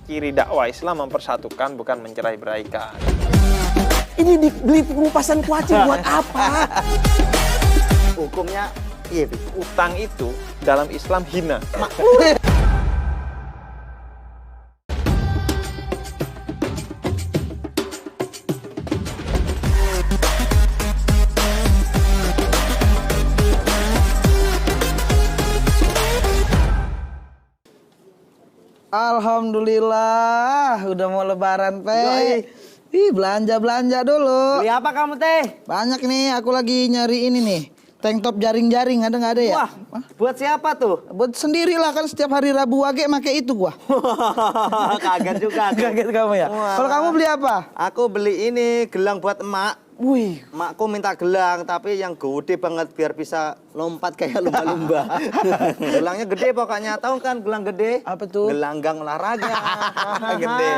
ciri dakwah Islam mempersatukan bukan mencerai-beraikan. Ini dibeli pengupasan kuaci buat apa? Hukumnya iya, Bib. Utang itu dalam Islam hina. Alhamdulillah, udah mau lebaran, Pe. Ih, belanja-belanja dulu. Beli apa kamu, Teh? Banyak nih, aku lagi nyari ini nih. Tank top jaring-jaring, ada nggak ada ya? Wah, buat siapa tuh? Buat sendiri lah, kan setiap hari Rabu wage make itu gua. Kaget juga. Kaget kamu ya? Wah. Kalau kamu beli apa? Aku beli ini gelang buat emak. Wih, Emakku minta gelang, tapi yang gede banget biar bisa lompat kayak lumba-lumba. Gelangnya gede pokoknya, tahu kan gelang gede? Apa tuh? Gelanggang olahraga. Gede.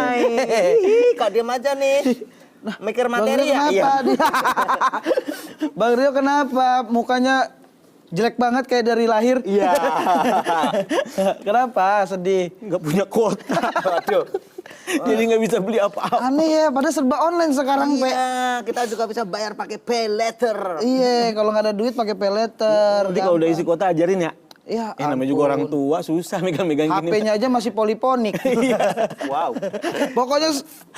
Ih, kok diem aja nih? Mikir materi ya? Kenapa dia? Bang Rio kenapa? Mukanya jelek banget kayak dari lahir. Iya. Kenapa? Sedih. Nggak punya kuota. Waduh. Jadi nggak bisa beli apa-apa. Aneh ya, pada serba online sekarang, Pe. Iya, kita juga bisa bayar pakai pay letter. Iya, kalau nggak ada duit pakai pay letter. Nanti kalau udah isi kuota ajarin ya. Iya, Namanya juga orang tua susah megang-megang gini. HP-nya aja masih poliponik. Wow. Pokoknya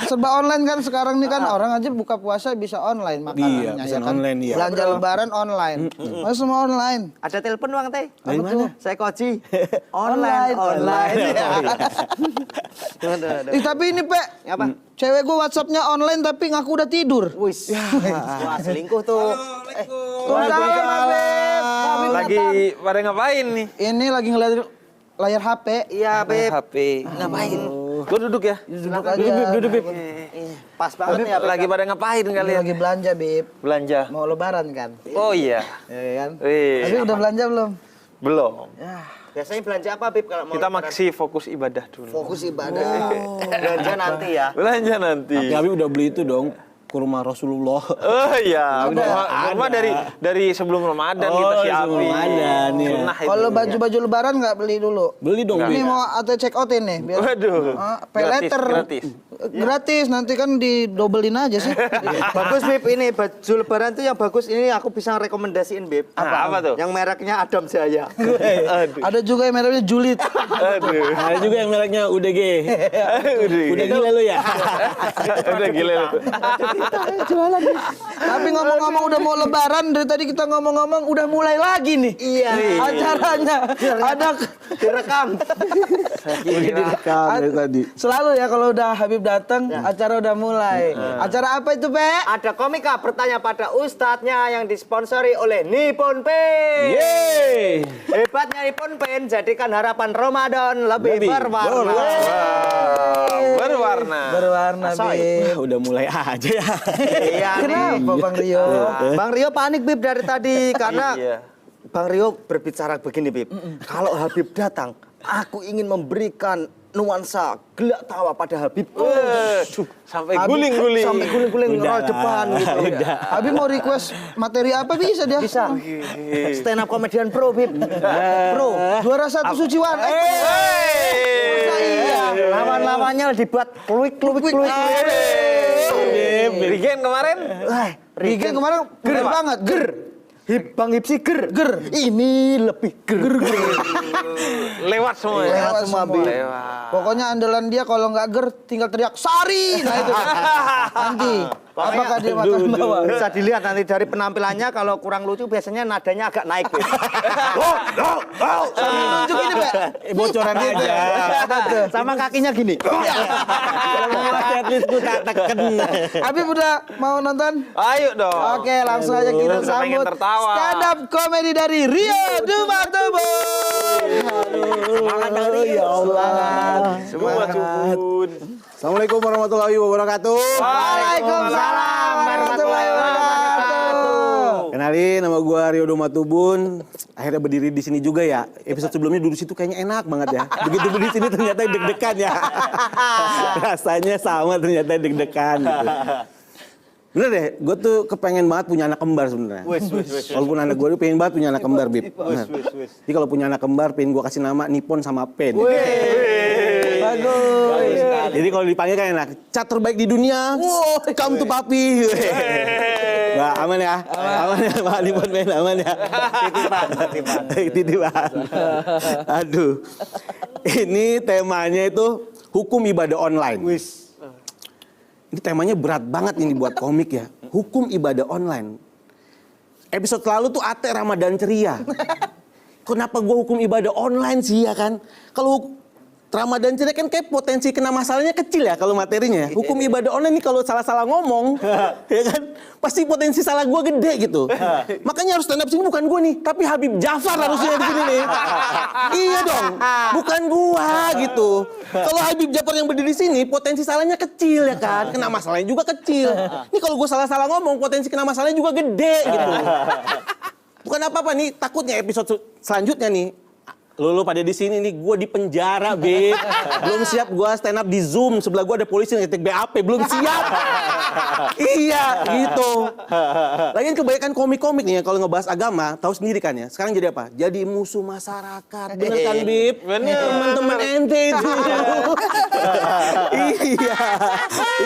serba online kan sekarang nih kan orang aja buka puasa bisa online makanannya. Iya, pesan ya kan? online, iya. Belanja lebaran online. Mas semua online. Ada telepon Bang Teh? Dari mana? Saya Koji. Online. Ih, tapi ini, Pe. Apa? Cewek gue WhatsApp-nya online tapi ngaku udah tidur. Wis. Wah, selingkuh tuh. Waalaikumsalam. Lagi pada ngapain nih? Ini lagi ngeliat layar HP. Iya, Beb. HP. Ngapain? Gue duduk ya. Duduk aja. Duduk, Bib. Pas banget nih Lagi pada ngapain Ini kalian? lagi belanja, Bib. Belanja. Mau lebaran kan? Oh iya. Iya kan? Wih, Tapi udah belanja belum? belum. Biasanya belanja apa, Bib, kalau mau Kita lebaran? masih fokus ibadah dulu. Fokus ibadah. Belanja nanti ya. Belanja nanti. Tapi Habib udah beli itu dong, kurma Rasulullah. Oh iya, kurma dari sebelum Ramadan kita Oh, siapin. sebelum Ramadan, iya. Sunnah itu. Kalau baju-baju lebaran nggak beli dulu? Beli dong, Ini Bib. mau atau check out ini biar Waduh. pay Gratis, letter. gratis. Gratis, nanti kan didobelin aja sih. Bagus, Bib. Ini baju lebaran tuh yang bagus. Ini aku bisa rekomendasiin, Bib. Apa tuh? Yang mereknya Adam Jaya. Aduh. Ada juga yang mereknya Julid. Aduh. Ada juga yang mereknya UDG. Udah gila lu ya? Udah gila lu. Tapi ngomong-ngomong udah mau lebaran, dari tadi kita ngomong-ngomong udah mulai lagi nih. Iya. Acaranya ada Direkam. Udah direkam dari tadi. selalu ya kalau udah Habib datang, acara udah mulai. Acara apa itu, Pe? Ada komika bertanya pada ustadznya yang disponsori oleh Nippon Paint. Yeay. Hebatnya Nippon Paint, jadikan harapan Ramadan lebih Lebih berwarna. Berwarna. Berwarna, Masa Bib. Wah, udah mulai aja ya. Iya nih. Kenapa, Bang Rio? Bang Rio panik, Bib, dari tadi karena Iya. Bang Rio berbicara begini, Bib. Kalau Habib datang, aku ingin memberikan nuansa gelak tawa pada Habib. Sampai guling-guling. Sampai guling-guling Udah roll lah, depan gitu. udah. Habib mau request materi apa bisa dia? Bisa. Stand up comedian pro, Bib. Pro. Juara satu Suciwan. Iya. Lawan-lawannya dibuat kluik-kluik. Rigen kemarin. Rigen kemarin ger banget, ger. Bang Hipsi ger. Ini lebih ger. Lewat semua ya. Lewat semua, Bib. Lewat. Pokoknya andalan dia kalau nggak ger tinggal teriak Sari. Nah itu. Nanti apakah dia makan bawah? Bisa dilihat nanti dari penampilannya, kalau kurang lucu biasanya nadanya agak naik, Bib. Sambil nunjuk ini, Pak. Bocoran aja. Sama kakinya gini. At least gue tak teken. Habib udah mau nonton? Ayo dong. Oke, langsung aja kita Udah pengen sambut tertawa. stand up komedi dari Rio Dumatubun. Semangat Bang Rio. Ya Allah. Semua cubun. Assalamualaikum warahmatullahi wabarakatuh. Waalaikumsalam warahmatullahi wabarakatuh. Kenalin, nama gue Rio Dumatubun. Akhirnya berdiri di sini juga ya. Episode sebelumnya duduk situ kayaknya enak banget ya. Begitu berdiri di sini ternyata deg-degan ya. Rasanya sama, ternyata deg-degan gitu. Bener deh, gue tuh kepengen banget punya anak kembar sebenarnya. Walaupun anak gue tuh pengen banget punya anak kembar, Bib. Bener. Jadi kalau punya anak kembar, pengen gue kasih nama Nippon sama Pen. Bagus. Jadi kalau dipanggil kan enak. Cat terbaik di dunia. Come to papi. Wah, aman ya. Aman ya, Pak Lipan main aman ya. Titipan. Aduh. Ini temanya itu hukum ibadah online. Ini temanya berat banget ini buat komik ya. Hukum ibadah online. Episode lalu tuh Ate Ramadan Ceria. Kenapa gue hukum ibadah online sih ya kan? Kalau Ramadan Ceria kan kayak potensi kena masalahnya kecil ya kalau materinya. Hukum ibadah online nih kalau salah-salah ngomong, ya kan? Pasti potensi salah gue gede gitu. Makanya harus stand up sini bukan gue nih, tapi Habib Jafar harusnya di sini nih. Iya dong, bukan gua gitu. Kalau Habib Jafar yang berdiri di sini, potensi salahnya kecil ya kan? Kena masalahnya juga kecil. Ini kalau gue salah-salah ngomong, potensi kena masalahnya juga gede gitu. Bukan apa-apa nih, takutnya episode selanjutnya nih. Lu pada di sini nih, gue di penjara, Beb. Belum siap gue stand up di Zoom. Sebelah gue ada polisi ngetik BAP, belum siap. Iya, gitu. Lagian kebanyakan komik-komik nih, kalau ngebahas agama, tahu sendiri kan ya. Sekarang jadi apa? Jadi musuh masyarakat. Bener kan, Beb? Bener. Teman-teman ente itu.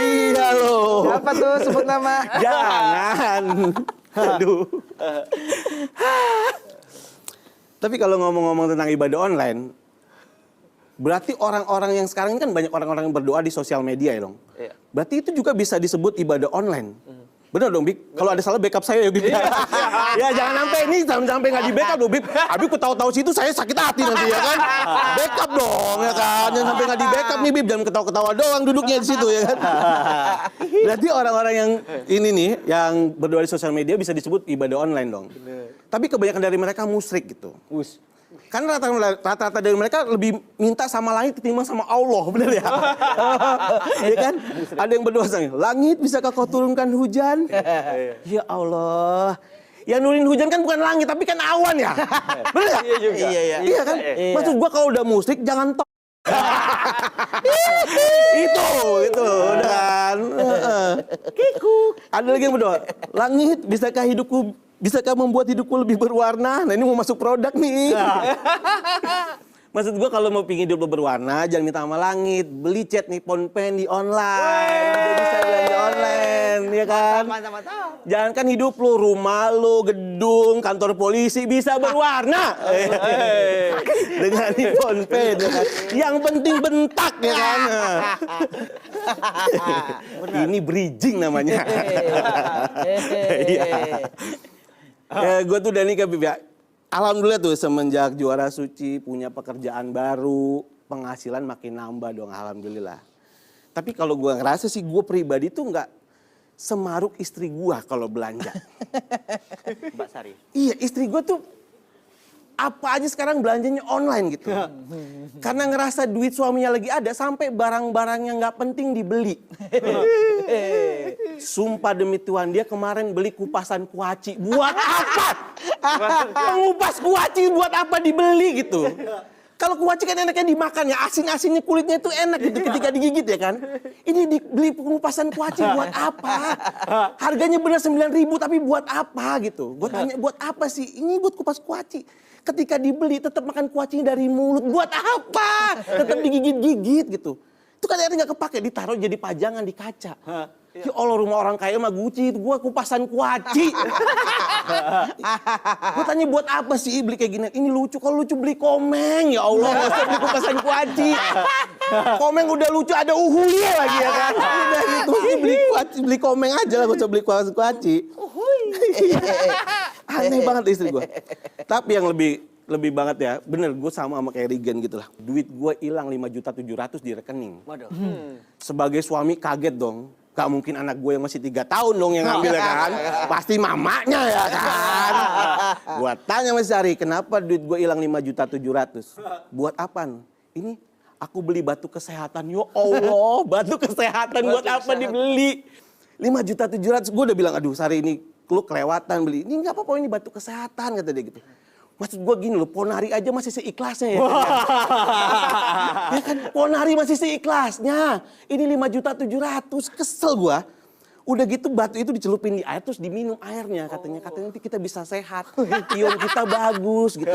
Iya loh. Apa tuh sebut nama? Jangan. Aduh. Tapi kalau ngomong-ngomong tentang ibadah online, berarti orang-orang yang sekarang ini kan banyak orang-orang yang berdoa di sosial media ya dong. Iya. Berarti itu juga bisa disebut ibadah online. Bener dong, Bik? Kalau ada salah backup saya ya, Bik. Ya jangan sampai ini sampai nggak di backup loh, Bik. Habis ku tahu-tahu situ saya sakit hati nanti ya kan. Backup dong ya kan. Jangan sampai nggak di backup nih, Bik. Jangan ketawa-ketawa doang duduknya di situ ya kan. Berarti orang-orang yang ini nih, yang berdoa di sosial media bisa disebut ibadah online dong. Tapi kebanyakan dari mereka musyrik gitu. Karena rata-rata dari mereka lebih minta sama langit ketimbang sama Allah, bener ya? Ya kan? Ada yang berdoa sama langit, bisakah kau turunkan hujan? Ya Allah. Yang nurunin hujan kan bukan langit, tapi kan awan ya? Bener ya? Iya juga. Iya kan? Maksud gua kalau udah musyrik jangan itu udah kan. Kiku. Ada lagi yang berdoa, langit, bisakah membuat hidupku lebih berwarna? Nah ini mau masuk produk nih. Maksud gue kalau mau pingin hidup lo berwarna, jangan minta sama langit. Beli cat Nippon Pen di online. Udah bisa belanja online, ya kan? Jangan kan hidup lo, rumah lo, gedung, kantor polisi bisa berwarna. Dengan Nippon Pen, ya kan? Yang penting bentak, ya kan? Ini bridging namanya. Iya. Ya, gue tuh udah nikah, Bib ya. Alhamdulillah tuh semenjak juara suci, punya pekerjaan baru, penghasilan makin nambah dong, alhamdulillah. Tapi kalau gue ngerasa sih, gue pribadi tuh nggak semaruk istri gue kalau belanja. Mbak Sari. Iya, istri gue tuh apa aja sekarang belanjanya online gitu. Karena ngerasa duit suaminya lagi ada, sampai barang-barang yang nggak penting dibeli. Sumpah demi Tuhan, dia kemarin beli kupasan kuaci. Buat apa? Mengupas kuaci buat apa dibeli gitu? Kalau kuaci kan enaknya dimakan ya, asin-asinnya kulitnya itu enak gitu ketika digigit ya kan. Ini dibeli pengupasan kuaci buat apa? Harganya benar 9.000 tapi buat apa gitu? Gue tanya buat apa sih? Ini buat kupas kuaci. Ketika dibeli tetap makan kuacinya dari mulut. Buat apa? Tetap digigit-gigit gitu. Itu kan akhirnya nggak kepake, ditaruh jadi pajangan di kaca. Ya Allah, rumah orang kaya mah Gucci, itu gua kupasan kuaci. Gue tanya buat apa sih beli kayak gini? Ini lucu, kalau lucu beli komeng. Ya Allah, nggak usah beli kupasan kuaci. Komeng udah lucu, ada uhunya lagi ya kan. Udah gitu, beli komeng aja lah, gak usah beli kupasan kuaci. Aneh banget istri gue. Tapi yang lebih banget ya, bener gue sama kayak Regan gitu lah. Duit gue hilang 5.700.000 di rekening. Waduh. Sebagai suami kaget dong. Gak mungkin anak gue yang masih 3 tahun dong yang ngambil ya kan. Pasti mamanya ya kan. Gue tanya sama Sari, kenapa duit gue hilang 5.700.000? Buat apaan? Ini aku beli batu kesehatan. Ya Allah, batu kesehatan buat apa dibeli? 5.700.000. Gue udah bilang, aduh Sari ini lu kelewatan beli. Ini gak apa-apa, ini batu kesehatan kata dia gitu. Maksud gue gini loh, Ponari aja masih seikhlasnya ya. Ya kan, Ponari masih seikhlasnya. Ini 5.700.000, kesel gue. Udah gitu batu itu dicelupin di air terus diminum airnya katanya nanti kita bisa sehat, ion kita bagus gitu.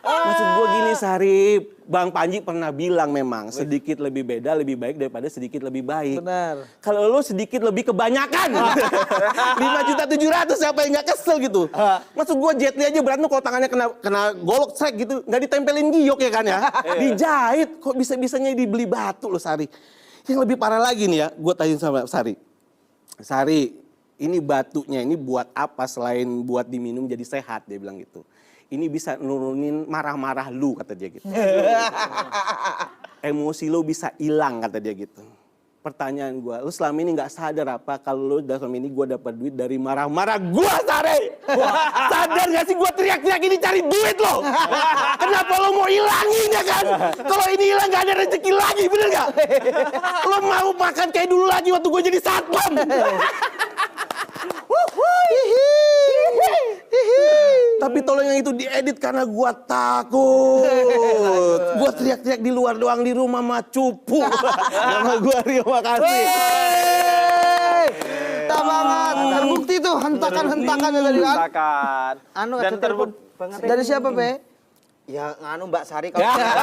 Maksud gue gini Sarip, Bang Panji pernah bilang memang sedikit lebih beda lebih baik daripada sedikit lebih baik. Benar. Kalau lo sedikit lebih kebanyakan, 5.700.000 siapa yang nggak kesel gitu. Maksud gue Jet Li aja berantem kalau tangannya kena golok strike gitu, nggak ditempelin giok ya kan ya, dijahit kok bisa-bisanya dibeli batu lo Sari. Yang lebih parah lagi nih ya, gue tanya sama Sari, ini batunya ini buat apa selain buat diminum jadi sehat, dia bilang gitu. Ini bisa nurunin marah-marah lu, kata dia gitu. Emosi lu bisa hilang, kata dia gitu. Pertanyaan gue, lu selama ini gak sadar apa kalau lu selama ini gue dapat duit dari marah-marah gue, Sari? Sadar gak sih gue teriak-teriak ini cari duit lo? Kenapa lo mau hilangin ya kan? Kalau ini hilang gak ada rezeki lagi, bener gak? Lo mau makan kayak dulu lagi waktu gue jadi satpam? Tapi tolong yang itu diedit karena gua takut. Gua teriak-teriak di luar doang, di rumah mah cupu. Nama gua Rio, makasih. Tak banget. Terbukti tuh hentakan-hentakannya tadi kan. Hentakan. Anu Dan ada telepon banget. Dari siapa, Pe? Ya nganu Mbak Sari kalau jangan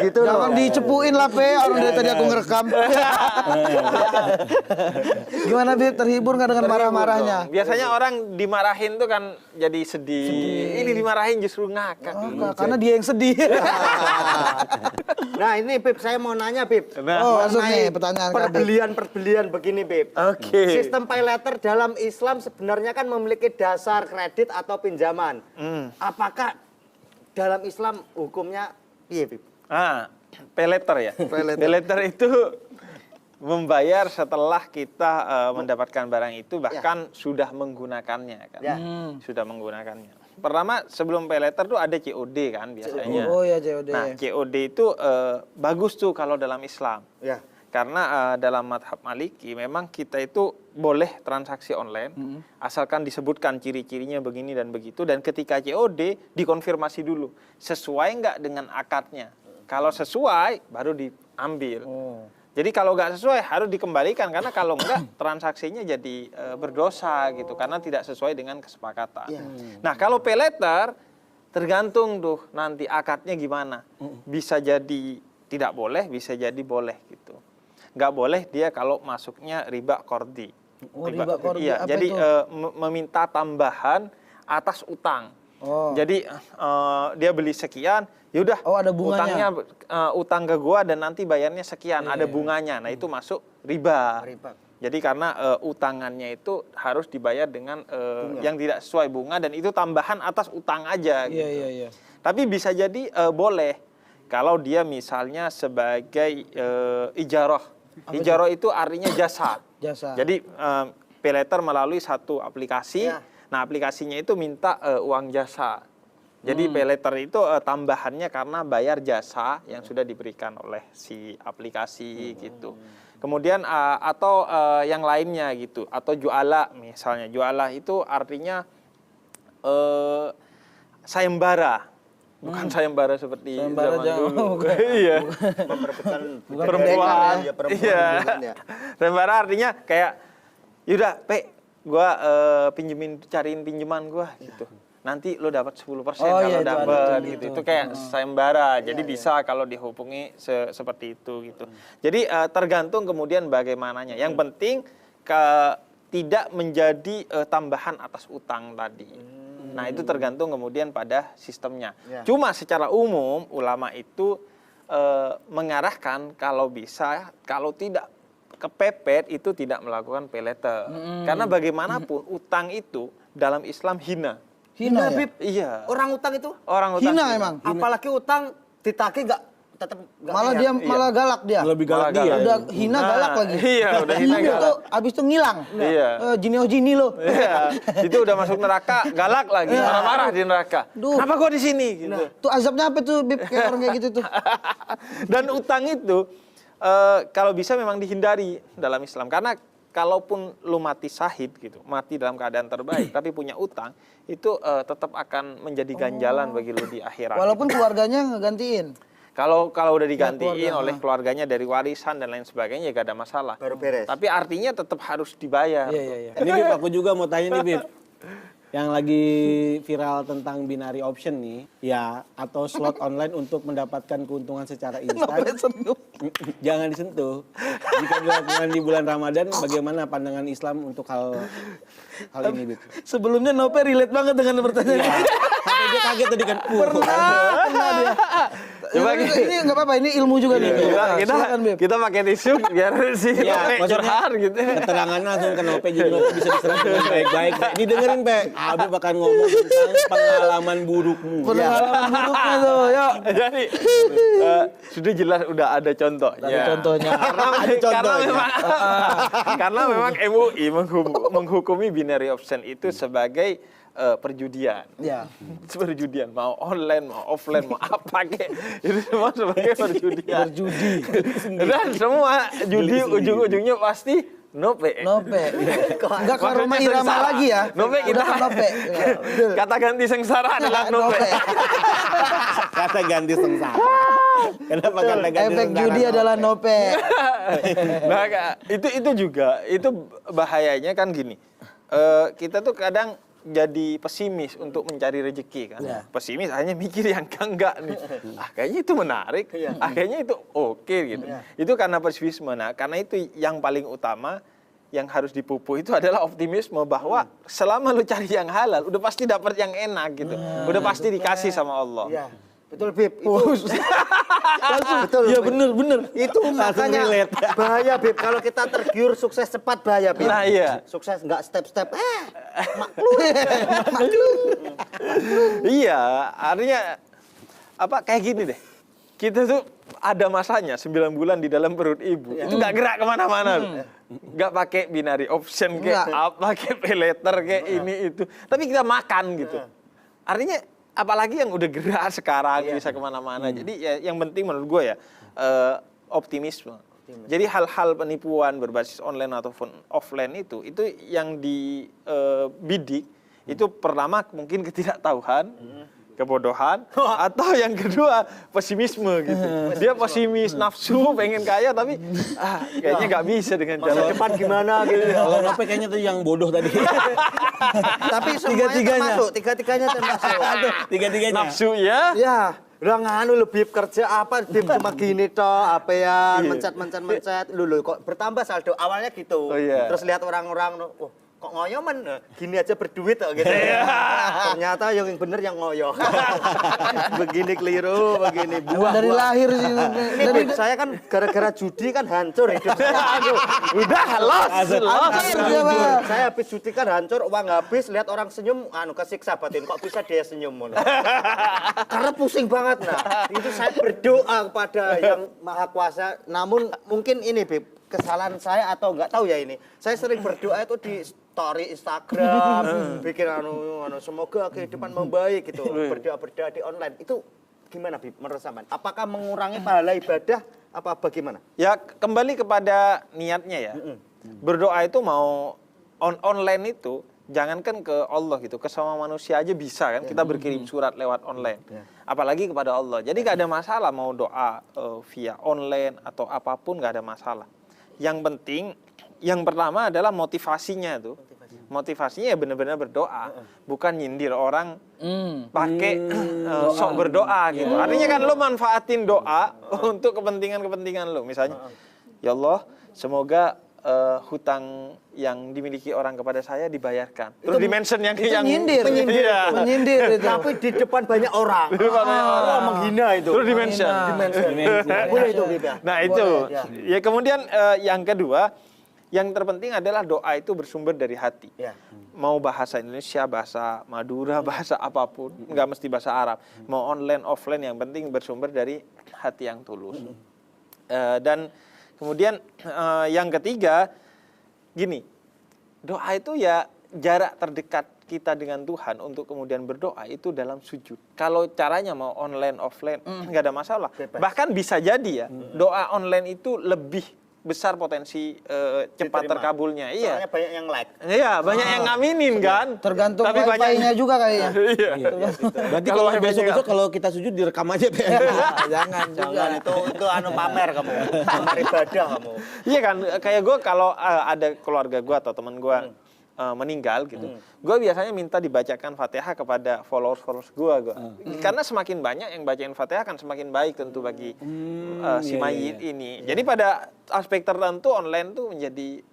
gitu loh. Jangan dicepuin lah, Pe. Orang dari tadi aku ngerekam. Gimana, Bib? Terhibur nggak dengan marah-marahnya? Biasanya orang dimarahin tuh kan jadi sedih. Ini dimarahin justru ngakak. Enggak, karena dia yang sedih. Nah ini Bib, saya mau nanya Bib. Nah. Masuk Mengenai nih pertanyaan Kak Bib. Perbelian begini Bib. Oke. Sistem paylater dalam Islam sebenarnya kan memiliki dasar kredit atau pinjaman. Apakah dalam Islam hukumnya piye Bib? Paylater ya. Paylater itu membayar setelah kita mendapatkan barang itu, bahkan sudah menggunakannya kan. Ya. Sudah menggunakannya. Pertama sebelum paylater tuh ada COD kan biasanya. Oh ya, COD. Nah, COD itu bagus tuh kalau dalam Islam. Ya. Karena dalam madhab Maliki memang kita itu boleh transaksi online asalkan disebutkan ciri-cirinya begini dan begitu, dan ketika COD dikonfirmasi dulu sesuai nggak dengan akadnya. Kalau sesuai baru diambil. Jadi kalau nggak sesuai harus dikembalikan, karena kalau nggak transaksinya jadi berdosa gitu karena tidak sesuai dengan kesepakatan. Nah kalau paylater tergantung tuh nanti akadnya gimana. Bisa jadi tidak boleh, bisa jadi boleh gitu. Nggak boleh dia kalau masuknya riba qardi. Riba qardi, Iya, apa jadi itu? meminta tambahan atas utang. Jadi dia beli sekian, yaudah ada bunganya. utangnya utang ke gua dan nanti bayarnya sekian, ada bunganya. Nah itu masuk riba. Jadi karena utangannya itu harus dibayar dengan yang tidak sesuai bunga, dan itu tambahan atas utang aja. Gitu. Iya. Tapi bisa jadi boleh kalau dia misalnya sebagai ijarah. Ijarah itu artinya jasa. Jasa. Jadi paylater melalui satu aplikasi. Nah aplikasinya itu minta uang jasa. Jadi paylater itu tambahannya karena bayar jasa yang sudah diberikan oleh si aplikasi gitu. Kemudian atau yang lainnya gitu. Atau juala misalnya. Juala itu artinya sayembara. Bukan sayembara seperti Sayembara zaman dulu. bukan. Iya. Memperebutkan Perempuan. ya, perempuan Iya. bukan ya. Sayembara artinya kayak, yaudah, Pe, gua cariin pinjaman gua gitu. Nanti lo dapat 10% kalau iya, dapat itu gitu. Itu kayak sayembara. Jadi bisa kalau dihubungi seperti itu gitu. Jadi tergantung kemudian bagaimananya. Yang penting tidak menjadi tambahan atas utang tadi. Nah itu tergantung kemudian pada sistemnya. Cuma secara umum ulama itu mengarahkan kalau bisa, kalau tidak kepepet itu tidak melakukan paylater. Karena bagaimanapun utang itu dalam Islam hina. Hina ya? Bib. Iya. Orang utang itu Orang utang Hina emang. apalagi utang ditagih nggak tetap nggak Malah bayar. dia malah galak dia. Lebih galak Malah dia. Udah hina galak lagi. Iya, udah hina Itu galak. abis itu ngilang. Iya. Jini lo. Iya, itu udah masuk neraka, galak lagi, marah-marah di neraka. Duh. Kenapa gua di sini? Gitu. Tuh azabnya apa tuh, Bib? Kayak orang kayak gitu tuh. Dan utang itu kalau bisa memang dihindari dalam Islam, karena kalaupun lu mati syahid gitu, mati dalam keadaan terbaik, tapi punya utang, itu tetap akan menjadi ganjalan bagi lu di akhirat. Walaupun keluarganya ngegantiin. Kalau udah digantiin oleh keluarganya dari warisan dan lain sebagainya ya gak ada masalah. Baru beres. Tapi artinya tetap harus dibayar. Iya. Ini Bib, aku juga mau tanya nih Bib. Yang lagi viral tentang binary option nih, ya atau slot online untuk mendapatkan keuntungan secara instan. Jangan disentuh. Jika dilakukan di bulan Ramadan, bagaimana pandangan Islam untuk hal ini, Bib? Sebelumnya Nope relate banget dengan pertanyaan. Sampai dia kaget tadi kan. Pernah dia. Coba ini nggak apa-apa, ini ilmu juga nih. Silakan, Beb. kita pakai tisu biar si Ya, Nope curhat gitu. Keterangannya langsung ke Nope, jadi Nope bisa diserap dengan baik-baik. Ini dengerin, Pe. Abi bakal ngomong tentang pengalaman burukmu. Pengalaman buruknya tuh, yuk. Jadi sudah jelas udah ada contohnya. Ada contohnya. Karena memang MUI menghukumi binary option itu sebagai perjudian. Ya. Perjudian mau online, mau offline, mau apa kek. Itu semua sebagai perjudian. Berjudi. Dan semua judi ujung-ujungnya pasti Nope. Enggak ke rumah Maksudnya irama sengsara. lagi ya. Nope kita. Udah ke Nope. Kata ganti sengsara adalah Nope. Kata ganti sengsara. Kenapa kata ganti Efek sengsara? judi adalah Nope. Nah, itu juga itu bahayanya kan gini. Kita tuh kadang jadi pesimis untuk mencari rezeki kan. Ya. Pesimis hanya mikir yang enggak nih. Kayaknya itu menarik. Kayaknya itu oke gitu. Itu karena pesimisme. Nah, karena itu yang paling utama yang harus dipupuk itu adalah optimisme bahwa selama lu cari yang halal udah pasti dapat yang enak gitu. Udah pasti dikasih sama Allah. Iya. Betul, Bib. Itu Langsung. betul. Iya bener. Itu makanya relate. bahaya, Bib. Kalau kita tergiur sukses cepat bahaya, Bib. Nah, iya. Sukses nggak step-step. Iya, artinya apa kayak gini deh. Kita tuh ada masanya 9 bulan di dalam perut ibu. Itu gak gerak kemana-mana loh. Gak pakai binary option kayak apa, kayak pay later kayak ini itu. Tapi kita makan gitu. Artinya apalagi yang udah gerak sekarang bisa kemana-mana. Jadi ya, yang penting menurut gue ya optimisme. Jadi hal-hal penipuan berbasis online ataupun offline itu yang dibidik itu pertama mungkin ketidaktahuan, kebodohan, atau yang kedua pesimisme gitu. Dia pesimis, nafsu, pengen kaya tapi kayaknya nggak bisa dengan Masa jalan depan gimana gitu. Kalau Nope kayaknya tuh yang bodoh tadi. Tapi semuanya termasuk, tiga-tiganya termasuk. Tiga-tiganya. nafsu ya. Ya, udah nganu lebih kerja apa, Bib cuma gini toh, apa ya, mencet, lu kok bertambah saldo. Awalnya gitu. Oh, iya. Terus lihat orang-orang, kok ngoyoman, gini aja berduit kok gitu. Ternyata yang bener yang ngoyo. Begini keliru, begini buah. Dari lahir sih. Ini Bib, saya kan gara-gara judi kan hancur hidup saya. Aduh, Udah los. saya habis judi kan hancur, uang habis, lihat orang senyum, kesiksa batin, kok bisa dia senyum. Karena pusing banget. Nah, itu saya berdoa kepada yang Maha Kuasa. Namun mungkin ini, Bib, kesalahan saya atau nggak tahu ya ini. Saya sering berdoa itu di story Instagram, bikin semoga kehidupan membaik gitu. Berdoa di online. Itu gimana, Bib, menurut sampean? Apakah mengurangi pahala ibadah apa bagaimana? Ya kembali kepada niatnya ya. Berdoa itu mau online itu jangankan ke Allah gitu, ke sama manusia aja bisa kan. Kita berkirim surat lewat online. Apalagi kepada Allah. Jadi gak ada masalah mau doa via online atau apapun gak ada masalah. Yang penting yang pertama adalah motivasinya tuh. Motivasinya ya benar-benar berdoa, bukan nyindir orang pakai sok berdoa gitu. Artinya kan lo manfaatin doa untuk kepentingan-kepentingan lo. Misalnya, ya Allah, semoga hutang yang dimiliki orang kepada saya dibayarkan. Terus di-mention yang Menyindir. Iya. Menyindir itu. Tapi di depan banyak orang. Menghina itu. Terus di-mention. Boleh itu, Bib, ya? Nah itu, Boleh, ya kemudian yang kedua, yang terpenting adalah doa itu bersumber dari hati. Ya. Mau bahasa Indonesia, bahasa Madura, bahasa apapun, nggak mesti bahasa Arab. Mau online, offline, yang penting bersumber dari hati yang tulus. Dan kemudian yang ketiga, gini, doa itu ya jarak terdekat kita dengan Tuhan untuk kemudian berdoa itu dalam sujud. Kalau caranya mau online, offline, nggak ada masalah. Bahkan bisa jadi ya, doa online itu lebih besar potensi cepat Diterima. terkabulnya. Iya. Soalnya banyak yang like. Iya, banyak yang ngaminin kan. Tergantung Tapi wifi-nya juga kayaknya. Iya. Berarti Kalau kalau wifi-nya besok-besok kalau kita sujud direkam aja, Pak. Jangan juga. Jangan itu pamer kamu. Pamer ibadah kamu. Iya kan, kayak gue kalau ada keluarga gue atau teman gue meninggal gitu, gue biasanya minta dibacakan Fatihah kepada followers gue. Karena semakin banyak yang bacain Fatihah kan semakin baik tentu bagi si mayit ini. Jadi pada aspek tertentu online tuh menjadi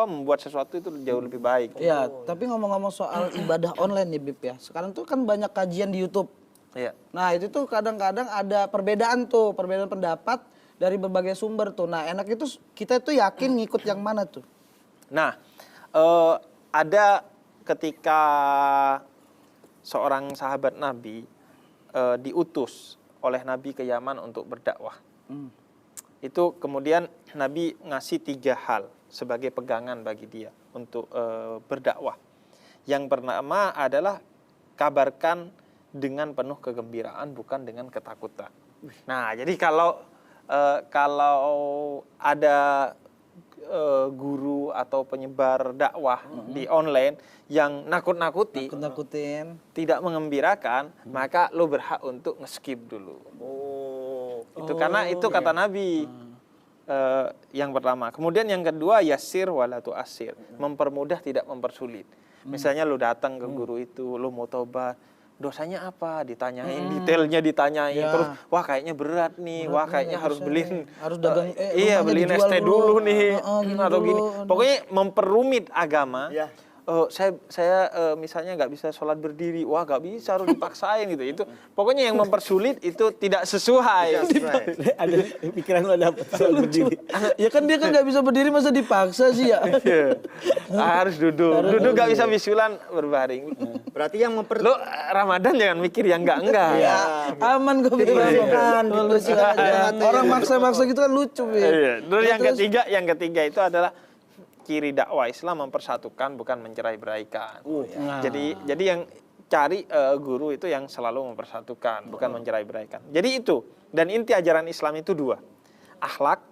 membuat sesuatu itu jauh lebih baik. Iya, tapi ngomong-ngomong soal ibadah online nih Bib ya. Sekarang tuh kan banyak kajian di YouTube. Iya. Nah, itu tuh kadang-kadang ada perbedaan pendapat dari berbagai sumber tuh. Nah, enak itu kita tuh yakin ngikut yang mana tuh? Nah, ada ketika seorang sahabat Nabi diutus oleh Nabi ke Yaman untuk berdakwah. Itu kemudian Nabi ngasih 3 hal sebagai pegangan bagi dia untuk berdakwah. Yang pertama adalah kabarkan dengan penuh kegembiraan, bukan dengan ketakutan. Nah, jadi kalau ada guru atau penyebar dakwah di online yang nakut-nakutin, tidak mengembirakan, maka lo berhak untuk nge-skip dulu. Itu karena itu kata Nabi. Yang pertama. Kemudian yang kedua, yassir wala tu'assir, mempermudah tidak mempersulit. Misalnya lo datang ke guru itu, lo mau tobat, dosanya apa? Ditanyain, detailnya ditanyain. Ya. Terus, wah kayaknya berat nih, wah kayaknya harus beliin. Harus dagang, Iya, rumahnya beliin dijual ST dulu nih, gini atau dulu. gini. Pokoknya memperumit agama. Ya. Saya misalnya nggak bisa sholat berdiri, wah nggak bisa, harus dipaksain gitu. Itu pokoknya yang mempersulit itu tidak sesuai. Ada pikiran lo ada apa soal berdiri. Ya kan dia kan nggak bisa berdiri, masa dipaksa sih ya? Iya. Harus duduk nggak bisa bisulan berbaring. Berarti yang Lo Ramadan jangan mikir yang enggak. Ya, aman kok Bib. Lulus aja. Orang maksa-maksa gitu kan lucu Bib. Iya. Terus Ya, yang ketiga itu adalah ciri dakwah Islam mempersatukan, bukan mencerai-beraikan. Jadi yang cari guru itu yang selalu mempersatukan, bukan mencerai-beraikan. Jadi itu, dan inti ajaran Islam itu 2. Akhlak,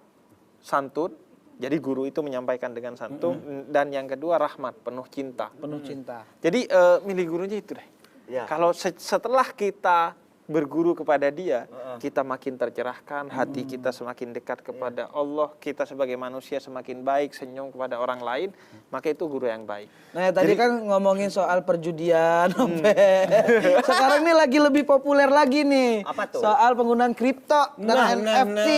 santun, jadi guru itu menyampaikan dengan santun, dan yang kedua rahmat, penuh cinta. Penuh cinta. Jadi milih gurunya itu deh. Ya. Kalau setelah kita berguru kepada dia, kita makin tercerahkan, hati kita semakin dekat kepada Allah, kita sebagai manusia semakin baik, senyum kepada orang lain, maka itu guru yang baik. Nah, tadi kan ngomongin soal perjudian, sekarang ini lagi lebih populer lagi nih. Apa tuh? Soal penggunaan kripto dan NFT.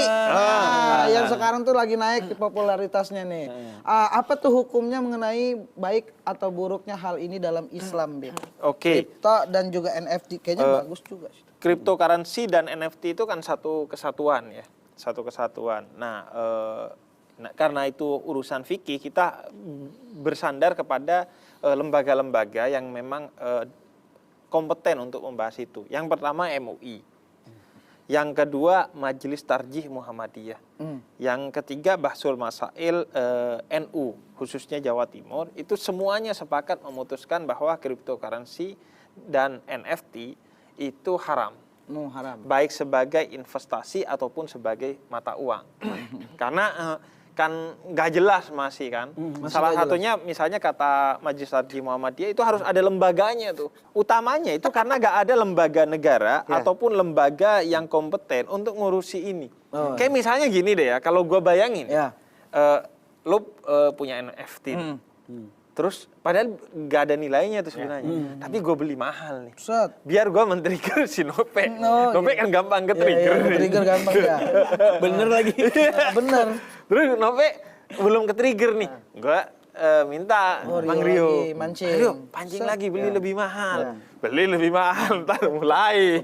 Yang sekarang tuh lagi naik popularitasnya nih. Apa tuh hukumnya mengenai baik atau buruknya hal ini dalam Islam, Bib? Oke. Kripto dan juga NFT kayaknya bagus juga sih. Cryptocurrency dan NFT itu kan satu kesatuan ya, satu kesatuan. Nah, karena itu urusan fikih, kita bersandar kepada lembaga-lembaga yang memang kompeten untuk membahas itu. Yang pertama MUI, yang kedua Majelis Tarjih Muhammadiyah, yang ketiga Bahsul Masail NU, khususnya Jawa Timur. Itu semuanya sepakat memutuskan bahwa cryptocurrency dan NFT itu haram. Haram. Baik sebagai investasi ataupun sebagai mata uang. Karena kan nggak jelas masih kan. Salah satunya misalnya kata Majelis Tarjih Muhammadiyah itu harus ada lembaganya tuh. Utamanya itu karena nggak ada lembaga negara ataupun lembaga yang kompeten untuk ngurusi ini. Kayak misalnya gini deh ya, kalau gue bayangin, lo punya NFT nih. Terus padahal nggak ada nilainya tuh sebenarnya, tapi gue beli mahal nih. Biar gue men-trigger si Nope. Nope kan gampang ke-trigger. Trigger gampang ya. Bener lagi. Bener. Terus Nope belum ke-trigger nih. Gue minta Bang Rio, mancing. Rio pancing lagi, beli lebih mahal. Beli lebih mahal, ntar mulai.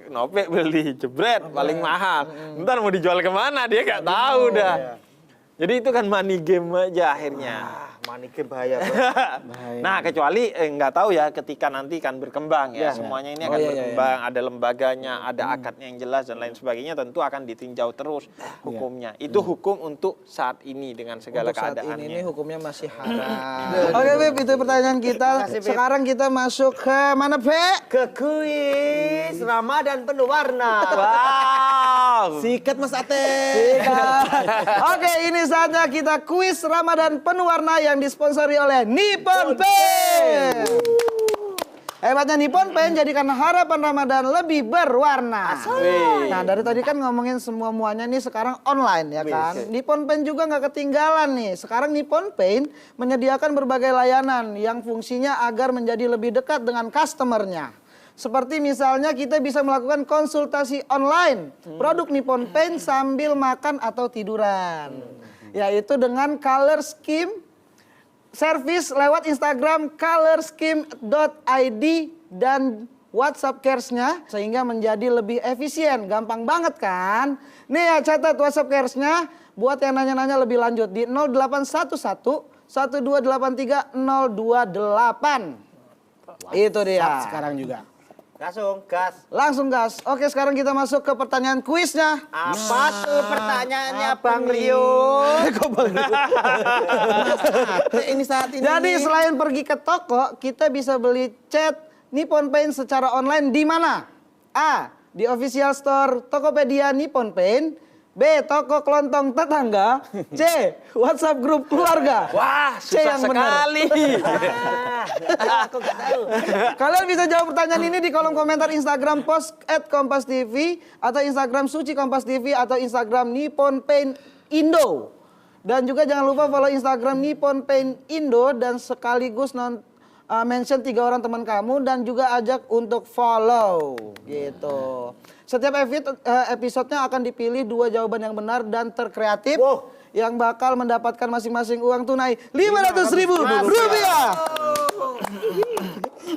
Nope beli jebret paling mahal. Ntar mau dijual kemana dia nggak tahu dah. Jadi itu kan money game aja akhirnya. money game bahaya, Bro. Nah, kecuali nggak tahu ya ketika nanti kan berkembang ya, semuanya ini akan berkembang, ada lembaganya, ada akadnya yang jelas dan lain sebagainya, tentu akan ditinjau terus hukumnya. Itu hukum untuk saat ini dengan segala Untuk saat keadaannya. ini hukumnya masih haram. Oke, Beb, itu pertanyaan kita. Sekarang kita masuk ke mana, Beb? Ke kuis Ramadan penuh warna. Wow. Sikat Mas Ate. Oke, ini saatnya kita kuis Ramadan penuh warna yang disponsori oleh Nippon Paint. Hebatnya Nippon Paint jadikan harapan Ramadan lebih berwarna. Nah, dari tadi kan ngomongin semua muanya nih sekarang online ya kan. Nippon Paint juga nggak ketinggalan nih. Sekarang Nippon Paint menyediakan berbagai layanan yang fungsinya agar menjadi lebih dekat dengan customernya. Seperti misalnya kita bisa melakukan konsultasi online produk Nippon Paint sambil makan atau tiduran. Yaitu dengan color scheme service lewat Instagram colorscheme.id dan WhatsApp Cares-nya sehingga menjadi lebih efisien. Gampang banget kan? Nih ya, catat WhatsApp Cares-nya buat yang nanya-nanya lebih lanjut di 0811 1283 028. Itu dia. Sekarang juga. Langsung gas. Langsung gas. Oke, sekarang kita masuk ke pertanyaan kuisnya. Apa tuh pertanyaannya Bang Rio? Kok Bang Rio? Ini saat ini. Jadi selain pergi ke toko, kita bisa beli cat Nippon Paint secara online di mana? A. Di official store Tokopedia Nippon Paint. B. Toko kelontong tetangga. C. WhatsApp grup keluarga. Wah, C susah yang benar. sekali. Aku nggak tahu. Kalian bisa jawab pertanyaan ini di kolom komentar Instagram post @kompas.tv atau Instagram Suci Kompas TV atau Instagram Nippon Paint Indo. Dan juga jangan lupa follow Instagram Nippon Paint Indo dan sekaligus mention 3 orang teman kamu dan juga ajak untuk follow gitu. Setiap episodenya akan dipilih 2 jawaban yang benar dan terkreatif yang bakal mendapatkan masing-masing uang tunai 500.000 rupiah.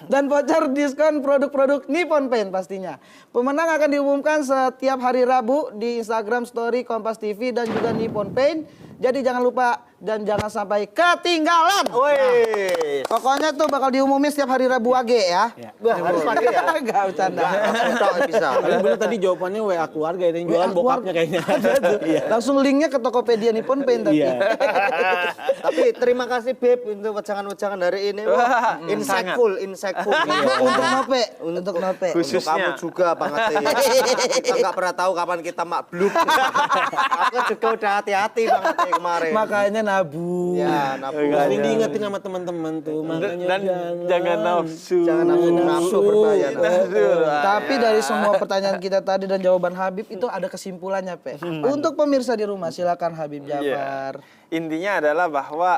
Dan voucher diskon produk-produk Nippon Paint pastinya. Pemenang akan diumumkan setiap hari Rabu di Instagram Story Kompas TV dan juga Nippon Paint. Jadi jangan lupa dan jangan sampai ketinggalan. Woi. Pokoknya tuh bakal diumumin setiap hari Rabu age ya. Wah, harus pakai ya. Enggak bercanda. Enggak bisa. Paling bener tadi jawabannya WA keluarga itu yang jualan bokapnya kayaknya. Iya. Langsung linknya ke Tokopedia Nippon Paint tadi. Iya. Tapi terima kasih Beb untuk wejangan-wejangan hari ini. Wah, insightful. Untuk nope, untuk nope. Untuk Khususnya. kamu juga Bang Ate. Kita nggak pernah tahu kapan kita makbluk. Aku juga udah hati-hati Bang Ate kemarin. Makanya nabung. Ya, nabung. Sering diingetin sama teman-teman tuh. Makanya Dan jangan nafsu. Jangan nafsu berbahaya. Tapi dari semua pertanyaan kita tadi dan jawaban Habib itu ada kesimpulannya, Pe. Untuk pemirsa di rumah silakan Habib Jafar. Intinya adalah bahwa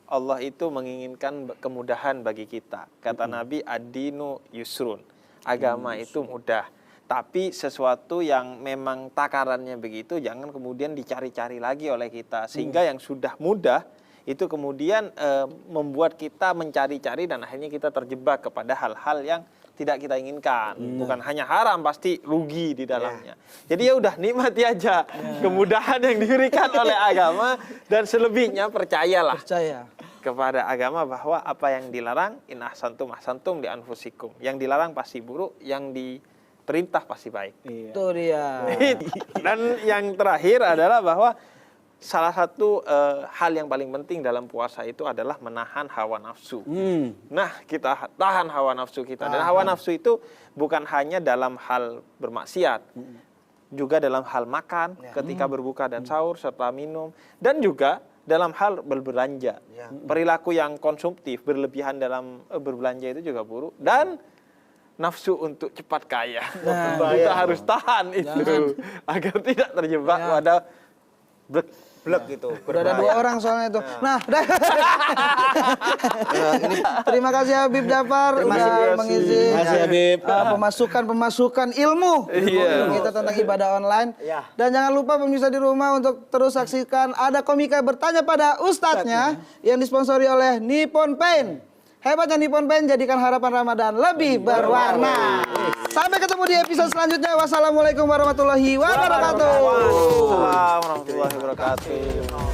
Allah itu menginginkan kemudahan bagi kita. Kata Nabi, ad-dinu yusrun. Agama itu mudah. Tapi sesuatu yang memang takarannya begitu, jangan kemudian dicari-cari lagi oleh kita. Sehingga yang sudah mudah, itu kemudian membuat kita mencari-cari dan akhirnya kita terjebak kepada hal-hal yang tidak kita inginkan. Bukan hanya haram, pasti rugi di dalamnya. Jadi ya udah nikmati aja kemudahan yang diberikan oleh agama dan selebihnya percayalah Percaya. kepada agama bahwa apa yang dilarang in ahsantum ahsantum li anfusikum. Yang dilarang pasti buruk, yang diperintah pasti baik. Itu dia. Dan yang terakhir adalah bahwa salah satu hal yang paling penting dalam puasa itu adalah menahan hawa nafsu. Nah, kita tahan hawa nafsu kita. Dan hawa nafsu itu bukan hanya dalam hal bermaksiat, juga dalam hal makan, ketika berbuka dan sahur, serta minum, dan juga dalam hal berbelanja. Perilaku yang konsumtif, berlebihan dalam berbelanja itu juga buruk. Dan nafsu untuk cepat kaya. Kita harus tahan itu agar tidak terjebak pada Blek gitu. Udah ada 2 orang soalnya itu. Nah, udah. Terima kasih Habib Jafar udah mengisi Terima kasih Habib. pemasukan ilmu kita tentang ibadah online. Dan jangan lupa pemirsa di rumah untuk terus saksikan ada komika bertanya pada ustadznya yang disponsori oleh Nippon Paint. Hebatnya Nippon Paint jadikan harapan Ramadan lebih berwarna. Sampai ketemu di episode selanjutnya. Wassalamualaikum warahmatullahi wabarakatuh. Waalaikumsalam warahmatullahi wabarakatuh.